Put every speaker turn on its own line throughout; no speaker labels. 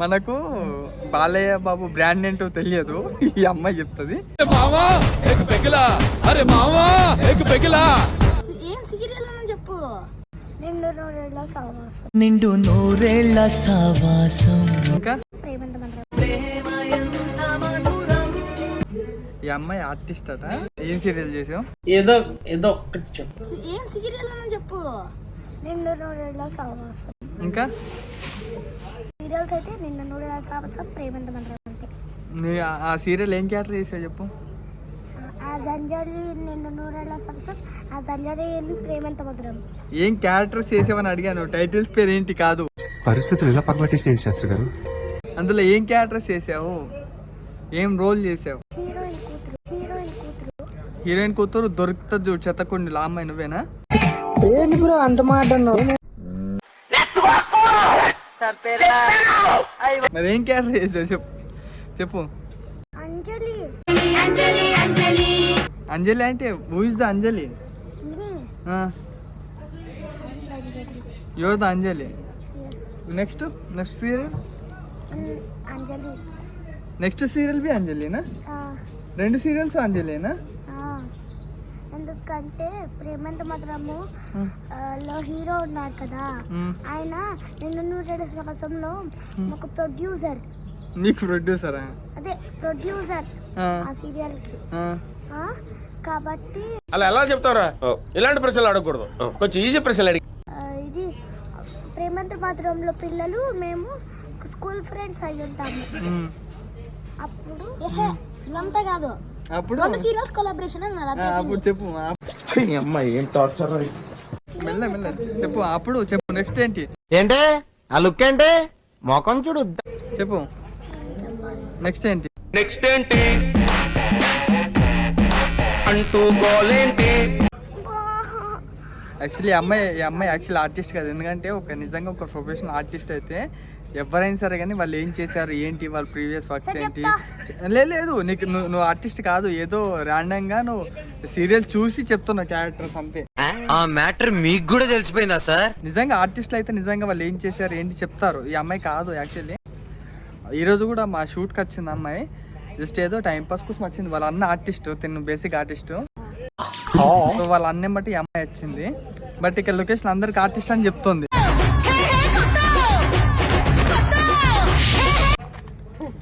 మనకు బాలయ్య బాబు బ్రాండ్ ఏంటో తెలియదు, ఈ అమ్మాయి చెప్తుంది.
ఏం సీరియల్ అని చెప్పు.
నిండు నూరేళ్ల సావాసం.
ఇంకా ఈ అమ్మాయి ఆర్టిస్ట్ అట. ఏం సీరియల్ చేసావు?
ఏదో ఏదో ఒక్కటి చెప్పు.
ఏం సీరియల్ అని చెప్పు.
నిండు నూరేళ్ల సావాసం.
ఇంకా
సీరియల్స్ అయితే నిండు నూరేళ్ల సావాసం, ప్రేమంత మంత్రం అంతే.
ఆ సీరియల్ ఏం క్యారెక్టర్ చేసావు చెప్పు.
ఆ జంజాలి నిండు నూరేళ్ల సావాసం, ఆ జంజాలి ప్రేమంత మంత్రం.
ఏం క్యారెక్టర్స్ చేసావని అడిగాను, టైటిల్స్ పేరు ఏంటి కాదు.
పరిస్థితులు ఎలా పగబట్టేసి శాస్త్రి గారు?
అందులో ఏం క్యారెక్టర్స్ చేసావు, ఏం రోల్ చేసావు? హీరోయిన్ కూతురు దొరుకుతుంది చూడు చెత్తకుండి అమ్మాయి నువ్వేనా?
ఏంటి బ్రో అంత మాట
మరి ఏం క్యారెక్టర్ చేసావు చెప్పు చెప్పు.
అంజలి.
అంజలి అంటే who is the Anjali? Your the Anjali. Next next serial
Anjali.
Next serial B అంజలినా? రెండు సీరియల్స్ అంజలినా?
ఎందుకంటే ప్రేమంత మాత్రము లో హీరో ఉన్నారు కదా, ఆయన నిండు నూరేళ్ల సావాసంలో ఒక ప్రొడ్యూసర్.
నీకు ప్రొడ్యూసరా?
అదే ప్రొడ్యూసర్ ఆ సీరియల్ కి. కాబట్టి
అలా ఎలా చెప్తారా? ఇలాంటి ప్రశ్నలు అడగకూడదు, కొంచెం ఈజీ ప్రశ్నలు అడిగి.
ఇది ప్రేమంత మాత్రంలో పిల్లలు మేము స్కూల్ ఫ్రెండ్స్ అయి ఉంటాము. అప్పుడు
ఇదంతా కాదు,
అప్పుడు
రెండు సీరియల్స్ కొలాబరేషన్
అప్పుడు చెప్పు.
అమ్మాయి ఏం టార్చర్.
మెల్ల మెల్ల చెప్పు. అప్పుడు చెప్పు. నెక్స్ట్ ఏంటి?
ఏంటి ఆ లుక్ ఏంటి? మొఖం చూడు.
చెప్పు నెక్స్ట్ ఏంటి?
నెక్స్ట్ ఏంటి అంటూ గోలేంటి?
యాక్చువల్లీ ఈ అమ్మాయి యాక్చువల్లీ ఆర్టిస్ట్ కాదు. ఎందుకంటే నిజంగా ఒక ప్రొఫెషనల్ ఆర్టిస్ట్ అయితే ఎవరైనా సరే కానీ వాళ్ళు ఏం చేశారు ఏంటి, వాళ్ళ ప్రీవియస్ వర్క్స్ ఏంటి. లేదు నీకు నువ్వు ఆర్టిస్ట్ కాదు, ఏదో ర్యాండమ్గా నువ్వు సీరియల్ చూసి చెప్తున్నావు క్యారెక్టర్స్ అంతే.
ఆ మ్యాటర్ మీకు కూడా తెలిసిపోయిందా సార్?
నిజంగా ఆర్టిస్టులు అయితే నిజంగా వాళ్ళు ఏం చేశారు ఏంటి చెప్తారు. ఈ అమ్మాయి కాదు. యాక్చువల్లీ ఈరోజు కూడా మా షూట్కి వచ్చింది అమ్మాయి, జస్ట్ ఏదో టైంపాస్ కోసం వచ్చింది. వాళ్ళ అన్న ఆర్టిస్ట్, తిను బేసిక్ ఆర్టిస్ట్. సో వాళ్ళ అన్నం బట్టి ఈ అమ్మాయి వచ్చింది. బట్ ఇక్కడ లొకేషన్ అందరికి ఆర్టిస్ట్ అని చెప్తుంది.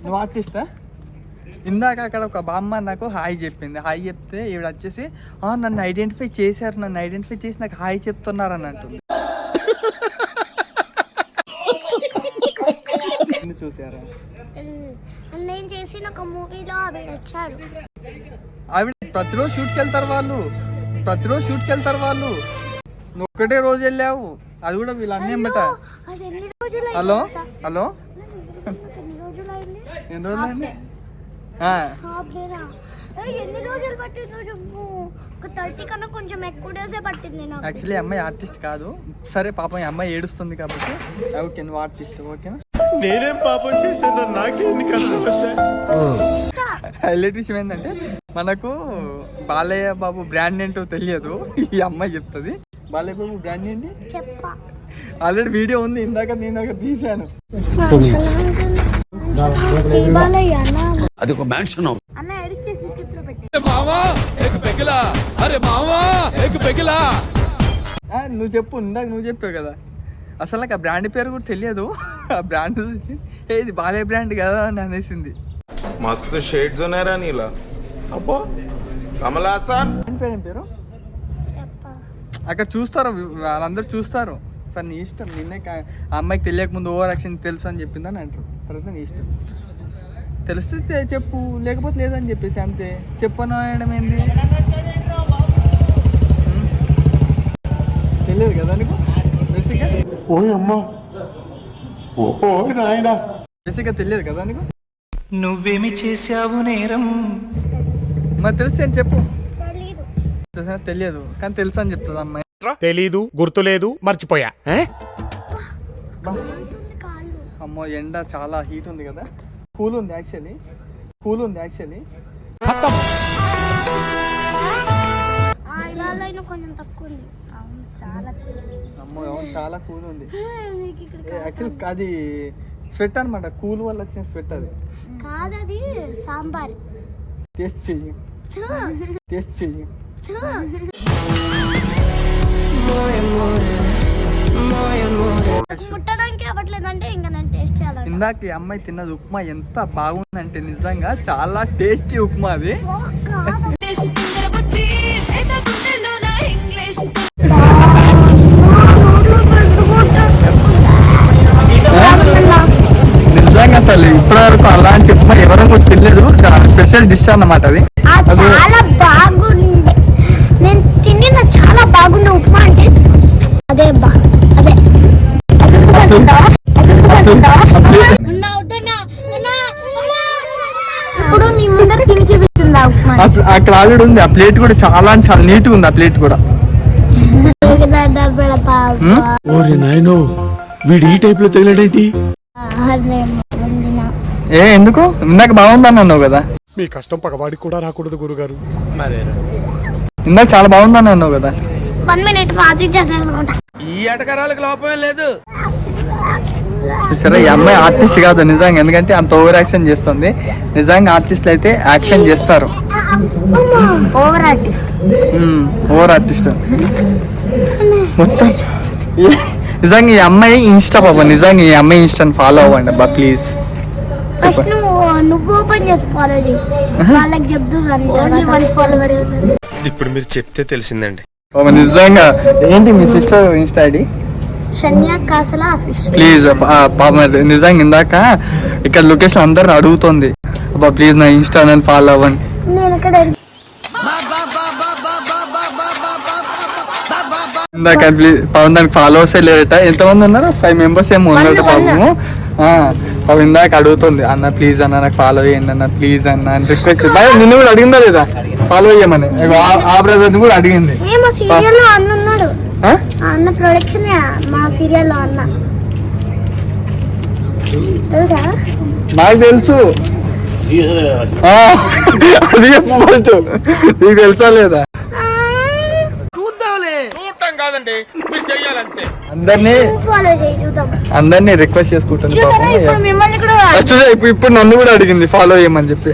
నువ్వు ఆర్టిస్టా? ఇందాక అక్కడ ఒక బామ్మ నాకు హాయ్ చెప్పింది. హాయ్ చెప్తే ఈవిడ వచ్చేసి నన్ను ఐడెంటిఫై చేశారు, నన్ను ఐడెంటిఫై చేసి నాకు హాయ్ చెప్తున్నారు అని అంటుంది. చూసారా?
నేను చేసిన ఒక మూవీలో ఆవిడ వచ్చారు.
ఆవిడ ప్రతిరోజు షూట్కి వెళ్తారు వాళ్ళు, ప్రతిరోజు షూట్కి వెళ్తారు వాళ్ళు. నువ్వు ఒక్కటే రోజు వెళ్ళావు, అది కూడా వీళ్ళు అన్నేమట. హలో హలో ఎన్ని రోజులు అయింది?
ఎన్ని రోజులు పట్టిందో చెప్పు. ఒక 30 కన్నా కొంచెం ఎక్కువ డేసే పట్టింది నాకు.
యాక్చువల్లీ అమ్మాయి ఆర్టిస్ట్ కాదు. సరే పాపం ఈ అమ్మాయి ఏడుస్తుంది కాబట్టి ఓకే నువ్వు ఆర్టిస్ట్ ఓకేనా?
నేనేం పాపం చేశాను, నాకే ఎన్ని కష్టాలు వచ్చాయి.
హైలైట్ విషయం ఏంటంటే మనకు బాలయ్య బాబు బ్రాండ్ ఏంటో తెలియదు, ఈ అమ్మాయి చెప్తుంది. బాలయ్య బాబు బ్రాండ్ ఏంటి
చెప్పా.
ఆల్రెడీ వీడియో ఉంది, ఇందాక నేను ఒక తీసాను.
అది ఒక మ్యాన్షన్.
అన్న ఎడిట్ చేసి క్లిప్ లో పెట్టి.
నువ్వు చెప్పు, ఇందాక నువ్వు చెప్పావు కదా. అసలు నాకు ఆ బ్రాండ్ పేరు కూడా తెలియదు. ఆ బ్రాండ్ చూసి ఇది బాలయ్య బ్రాండ్ కదా అని అనేసింది.
మస్తు షేడ్స్ ఉన్నారా నీలా? అబ్బో కమలాసన్
పేరు ఏం పేరు? అక్కడ చూస్తారు, వాళ్ళందరూ చూస్తారు. సార్ నీ ఇష్టం. నిన్నే ఆ అమ్మాయికి తెలియకముందు ఓవర్ యాక్షన్ తెలుసు అని చెప్పిందని అంటారు. తర్వాత నీ ఇష్టం. తెలిస్తే చెప్పు, లేకపోతే లేదని చెప్పేసి అంతే. చెప్పను అనడం ఏంది? తెలియదు కదా నీకు బేసిక్గా? బేసిక్గా తెలియదు కదా నీకు?
నువ్వేమి చేశావు నేరం?
మరి తెలిస్తే అని చెప్పు.
తెలీదు.
తెలియదు కానీ తెలుసు అని చెప్తుంది అమ్మాయి.
తెలీదు, గుర్తులేదు, మర్చిపోయా.
అమ్మో ఎండ చాలా హీట్ ఉంది కదా. కూల్ ఉంది యాక్చువల్లీ.
కొంచెం తక్కువ ఉంది.
చాలా
అమ్మో అవును చాలా కూల్ ఉంది యాక్చువల్లీ. అది స్వెట్ అనమాట, కూల్ వల్ల వచ్చిన స్వెట్ అది.
కాదది సాంబార్.
టేస్ట్ చెయ్యి, టేస్ట్ చెయ్యి.
ముట్టడానికి అవ్వట్లేదంటే ఇంకా నేను టేస్ట్ చేయాలి.
ఇందాక ఈ అమ్మాయి తిన్నది ఉప్మా ఎంత బాగుందంటే నిజంగా చాలా టేస్టీ ఉప్మా అది. నిజంగా అసలు ఇప్పటివరకు అలాంటి ఉప్మా ఎవరో కూడా తినలేదు. స్పెషల్ డిష్ అన్నమాట అది.
చాలా బాగుంది, నేను తిన్న చాలా బాగుండే ఉప్మా అంటే అదే అదే.
ఇప్పుడు మీ ముందర తిని చూపిస్తుంది ఆ ఉప్మా.
అక్కడ ఆల్రెడీ ఉంది, ఆ ప్లేట్ కూడా చాలా చాలా నీట్ గా ఉంది. ఆ ప్లేట్ కూడా
ఓరి నాయనో, వీడు ఈ టైప్ లో తగిలాడేంటి?
ఎందుకు ఇందాక బాగుందని అన్నావు కదా.
మీ కష్టం పగవాడికి కూడా రాకూడదు గురుగారు.
ఇందాక చాలా బాగుందని అన్నావు కదా.
1 minute వాచింగ్ చేసేసుకుంటా.
ఈ ఎటకరాలకు లోపమే లేదు.
సరే, ఈ అమ్మాయి ఆర్టిస్ట్ కాదు నిజంగా, ఎందుకంటే అంత ఓవర్ యాక్షన్ చేస్తుంది. నిజంగా ఆర్టిస్టులు అయితే యాక్షన్ చేస్తారు.
Over artist.
ఓవర్ ఆర్టిస్ట్ మొత్తం. నిజంగా ఈ అమ్మాయి ఇన్స్టా పాప, నిజంగా ఈ అమ్మాయి ఇన్స్టాని ఫాలో అవ్వండి అబ్బా ప్లీజ్.
ఫస్ట్ నువ్వు ఓపెన్ చేసి ఫాలో చేయి, వాళ్ళకి చెప్తూ కానీ ఓన్లీ 1 follower.
ఇప్పుడు మీరు చెప్తే తెలిసిందండి.
నిజంగా ఏంటి మీ sister insta ID?
Shanya Kasala official.
Please పాప, నిజంగా ఇందాక ఇక్కడ లొకేషన్ అందరు అడుగుతుంది, అబ్బా ప్లీజ్ నా ఇన్స్టా నన్ను ఫాలో అవ్వండి.
నేను ఇక్కడ
ఇందాక ప్లీజ్ పవన్ దానికి ఫాలోవర్స్ లేరట. ఎంతమంది ఉన్నారు? 5 members ఏమో ఉన్నారట పాపము. పాప ఇందాక అడుగుతుంది, అన్న ప్లీజ్ అన్న నాకు ఫాలో చేయండి అన్న ప్లీజ్ అన్న అని రిక్వెస్ట్. నిన్ను కూడా అడిగిందా లేదా ఫాలో చేయమని? ఆ బ్రదర్ని కూడా అడిగింది.
మా సీరియల్లో అన్న ఉన్నాడు, అన్న ప్రొడక్షన్ మా సీరియల్లో అన్న తెలుసా?
నాకు తెలుసు, అది చెప్పు, నీకు తెలుసా లేదా?
చూడటం కాదండి, మీరు చెయ్యాలంతే.
అందరినీ రిక్వెస్ట్ చేసుకుంటాను.
మిమ్మల్ని కూడా
ఇప్పుడు నన్ను కూడా అడిగింది ఫాలో చేయమని చెప్పి.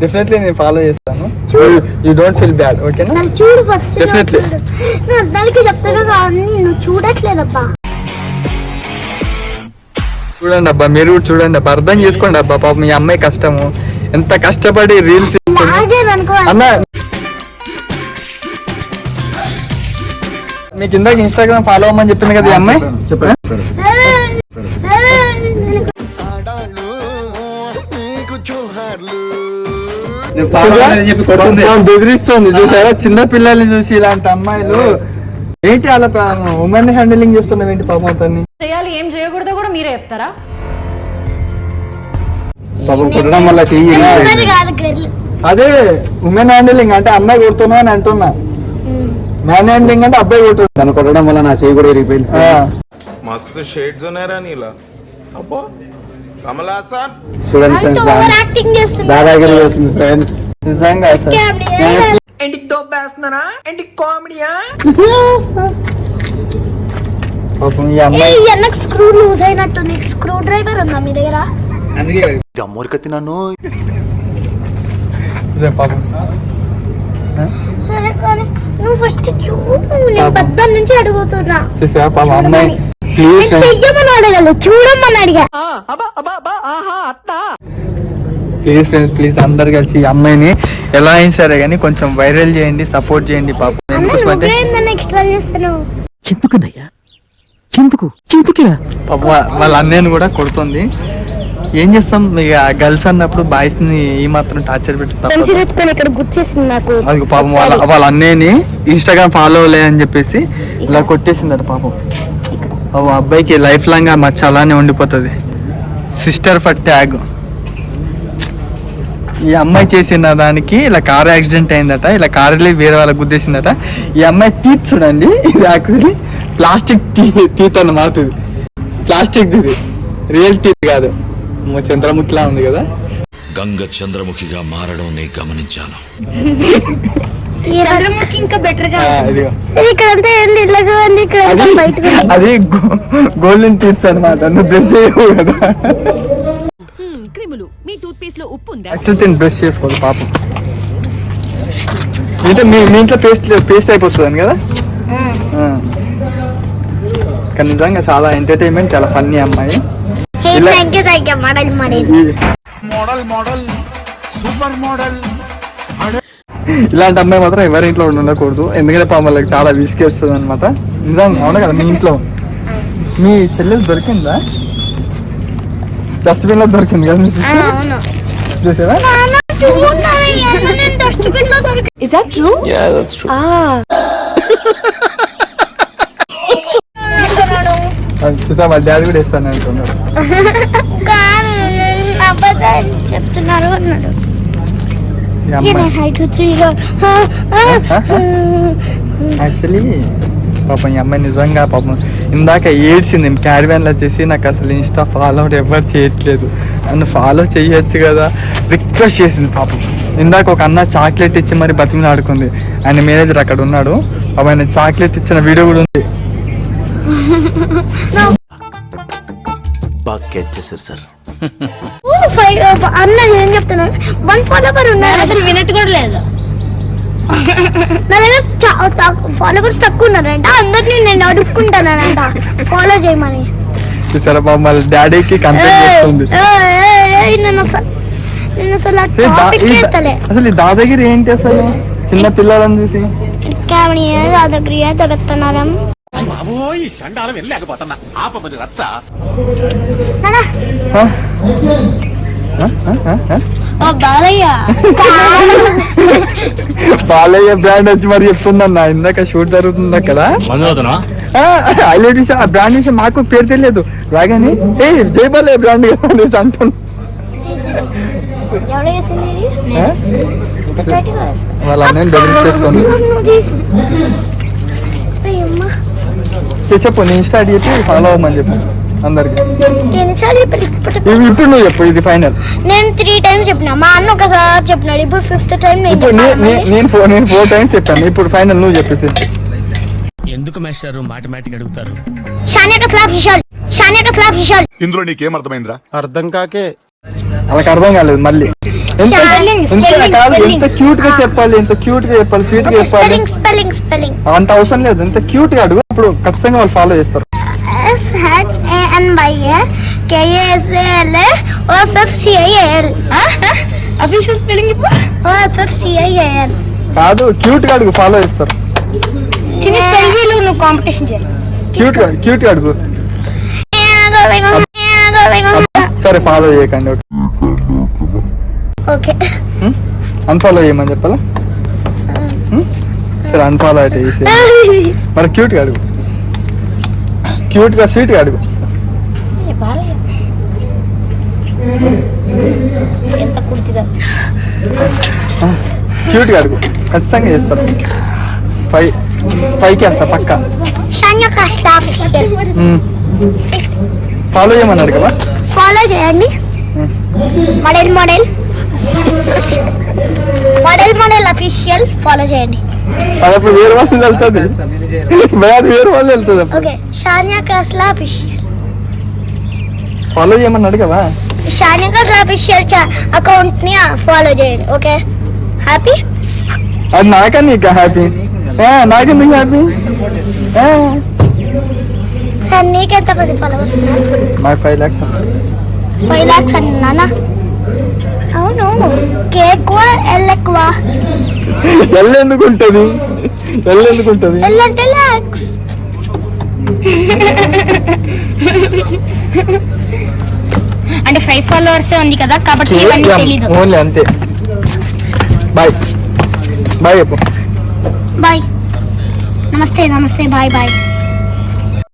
డెఫినెట్లీ నేను ఫాలో చేస్తాను. యూ డోంట్ ఫీల్ బ్యాడ్, ఓకేనా?
చూడు ఫస్ట్.
డెఫినెట్లీ
దానికి చెప్తాను కానీ నువ్వు చూడట్లేదబ్బా.
చూడండి అబ్బా, మీరు కూడా చూడండి అబ్బా, అర్థం చేసుకోండి అబ్బా. పాప మీ అమ్మాయి కష్టము, ఎంత కష్టపడి రీల్స్ అన్న. మీకు ఇందాక ఇన్స్టాగ్రామ్ ఫాలో అవ్వమని చెప్పింది కదా ఈ అమ్మాయి. బెదిరిస్తుంది చూసారా చిన్న పిల్లల్ని చూసి. ఇలాంటి అమ్మాయిలు ఏంటి అలా ఉమెన్ హ్యాండిలింగ్ చేస్తున్నావు ఏంటి పాపం అతన్ని?
చేయాలి ఏం చేయకూడదో కూడా మీరే చెప్తారా?
పాపం కొట్టడం వల్ల చెయ్యి. అదే ఉమెన్ హ్యాండిలింగ్ అంటే అమ్మాయి కొడుతున్నావు అని అంటున్నా. మ్యాన్ హ్యాండిలింగ్ అంటే అబ్బాయి కొడుతుంది.
తను కొట్టడం వల్ల నా చెయ్యి కూడా ఇరిగిపోయింది.
మస్తు షేడ్స్ ఉన్నారా నీలా? అబ్బో కమలాసన్
చూడండి ఫ్రెండ్స్, దాదాగిరి చేస్తుంది ఫ్రెండ్స్.
నిజంగా సార్ పాపం ఈ అమ్మాయి
స్క్రూ లూజ్ అయినట్టుంది. స్క్రూ డ్రైవర్ ఉందా మీ దగ్గర?
అమ్మోరికత్తి నన్ను
పాపం.
సరే కానీ నువ్వు ఫస్ట్ చూడు, నేను పద్దం నుంచి అడుగుతున్నా.
చూసా పాపం అమ్మాయి ప్లీజ్
చెయ్యమని అడగలేదు, చూడమని అడిగా.
ప్లీజ్ ఫ్రెండ్స్, ప్లీజ్ అందరు కలిసి ఈ అమ్మాయిని ఎలా అయినా సరే కానీ కొంచెం వైరల్ చేయండి, సపోర్ట్ చేయండి పాపం.
నెక్స్ట్ వాళ్ళు చేస్తాను
పాప వాళ్ళ అన్నయ్యను కూడా కొడుతుంది. ఏం చేస్తాం ఇక గర్ల్స్ అన్నప్పుడు బాయ్స్ ని ఈ మాత్రం టార్చర్ పెట్టుకుంటాం.
ఇక్కడ గుర్చేసింది నాకు.
అది పాపం వాళ్ళ అన్నయ్యని ఇన్స్టాగ్రామ్ ఫాలో అవ్వలేదని చెప్పేసి ఇలా కొట్టేసిందట పాపం. అబ్బాయికి లైఫ్ లాంగ్ ఆ మచ్చ అలానే ఉండిపోతుంది. Sister for tag. ఈ అమ్మాయి చేసిన దానికి ఇలా కార్ యాక్సిడెంట్ అయిందట, ఇలా కార్ వెళ్ళి వేరే వాళ్ళకి గుద్దేసిందట. ఈ అమ్మాయి టీత్ చూడండి, ఇది యాక్చువల్లీ ప్లాస్టిక్ టీత్ అన్నమాట. ఇది ప్లాస్టిక్, ఇది రియల్ టీత్ కాదు. చంద్రముఖిలా ఉంది కదా.
గంగ చంద్రముఖిగా మారడం నేను గమనించాను.
చంద్రముఖి ఇంకా బెటర్ గా
ఇదిగో
ఇక్కడంతా ఏంది ఇళ్ళగా ఉంది, ఇక్కడంతా బయటకు ఉంది.
అది గోల్డెన్ టీత్స్ అనమాట. నువ్వు బ్రష్ చేయవు కదా.
క్రిములు మీ టూత్ పేస్ట్ లో ఉప్పు ఉందా?
యాక్చువల్ తిని బ్రష్ చేసుకోదు పాపం. అంటే మీ ఇంట్లో పేస్ట్ అయిపోతుంది కదా. కానీ నిజంగా చాలా ఎంటర్టైన్మెంట్, చాలా ఫన్నీ అమ్మాయి.
Thank you model
model super model.
ఇలాంటి అమ్మాయి మాత్రం ఎవరి ఇంట్లో ఉండకూడదు, ఎందుకంటే పాపం వాళ్ళకి చాలా విసిగేస్తుంది అనమాట. నిజంగా అవునా కదా. మీ ఇంట్లో మీ చెల్లెలు దొరికిందా? డస్ట్బిన్ లో దొరికింది కదా మీ సిస్టర్, చూసావా?
Is that true?
Yeah that's true.
చూసా వాళ్ళ డాడీ కూడా ఇస్తాను అనుకున్నాడు.
అబద్ధాలు చెప్తున్నారు అన్నాడు.
ఈ అమ్మాయి యాక్చువల్లీ పాపం ఈ అమ్మాయి నిజంగా పాపం ఇందాక ఏడ్చింది. క్యారివ్యాన్ లో వచ్చేసి నాకు అసలు ఇన్స్టా ఫాలో ఎవరు చేయట్లేదు, నన్ను ఫాలో చేయొచ్చు కదా రిక్వెస్ట్ చేసింది పాపం. ఇందాక ఒక అన్న చాక్లెట్ ఇచ్చి మరి బతిమని ఆడుకుంది. ఆయన మేనేజర్ అక్కడ ఉన్నాడు, పాపం ఆయన చాక్లెట్ ఇచ్చిన వీడియో కూడా ఉంది.
అన్న ఏం చెప్తున్నాను, 1 follower ఉన్నారు.
అసలు వినట్టు కూడా లేదు.
నా దగ్గర ఫాలోవర్స్ తక్కువ ఉన్నారంట. అందరినీ నేను అడుక్కుంటానంట ఫాలో చేయమని.
చూసారా పాపం వాళ్ళ డాడీకి కంప్లైంట్ చేస్తుంది. అసలు ఈ దాదాగిరి ఏంటి అసలు? చిన్న పిల్లలను చూసి
దాదాగిరి తగ్గుతున్నారా?
బాలయ్య బ్రాండ్ వచ్చి మరి చెప్తుందన్న. ఇందాక షూట్ జరుగుతుంది అక్కడ. హైలైట్ ఆ బ్రాండ్ విషయం మాకు పేరు తెలియదు. రాగానే ఏ జై బాలయ్య బ్రాండ్ అనేసి అంటున్నాను. వాళ్ళ అన్నయ్య బెదిరించేస్తుంది. చెప్పు నీ ఇన్స్టా చెప్పి ఫాలో అవ్వమని చెప్పు అందరికి. ఇప్పుడు నువ్వు చెప్పు, ఇది ఫైనల్.
నేను 3 times చెప్పిన, మా అన్న ఒకసారి చెప్పినాడు, ఇప్పుడు 5th time
నేను 4 times చెప్పాను. ఇప్పుడు ఫైనల్ నువ్వు చెప్పేసి.
ఎందుకు మాస్టర్ మాటమాటిక్ అడుగుతారు?
ఇందులో నీకేం అర్థమైందిరా?
అర్థం కాకే
వాళ్ళకి అర్థం కాలేదు. మళ్ళీ ఎంత క్యూట్ గా చెప్పాలి, ఎంత క్యూట్ గా చెప్పాలి, స్వీట్ గా చెప్పాలి. అంత అవసరం లేదు, ఎంత క్యూట్ గా అడుగు, అప్పుడు ఖచ్చితంగా వాళ్ళు ఫాలో చేస్తారు. కాదు క్యూట్ గా అడుగు, ఫాలో చేస్తారు. క్యూట్ గా అడుగు. సరే ఫాలో చేయకండి.
ఓకే
అన్ఫాలో చేయమని చెప్పాలా? సరే అన్ఫాలో అయితే చేసి మరి క్యూట్ గా అడుగు, క్యూట్ గా స్వీట్ గా అడుగు. క్యూట్ గా అడుగు, ఖచ్చితంగా చేస్తారు. 5 వేస్తా పక్కా. ఫాలో చేయమన్నాడు కదా,
ఫాలో చేయండి. మోడల్ అఫీషియల్ ఫాలో చేయండి.
అప్పుడు వేరే వాళ్ళు వెళ్తుంది, వేరే వాళ్ళు వెళ్తుంది.
ఓకే షానియా కాస్లా అఫీషియల్
ఫాలో చేయమన్నాడు కదా.
షానియా కాస్లా అఫీషియల్ అకౌంట్ ని ఫాలో చేయండి. Okay happy?
అది నాకా నీకా హ్యాపీ? నాకెందుకు హ్యాపీ?
సార్ నీకెంత మంది ఫాలోవర్స్ ఉన్నారు?
నాకు 5 lakhs.
5 lakhs అన్నానా? అవును. కేక్ ఎల్ ఎక్కువ.
ఎల్ ఎందుకు ఉంటుంది?
ఎల్ అంటే లాక్స్.
అంటే 5 followers ఉంది కదా కాబట్టి ఇవన్నీ తెలీదు.
ఓన్లీ అంతే. బాయ్ బాయ్ చెప్పు.
బాయ్. నమస్తే బాయ్.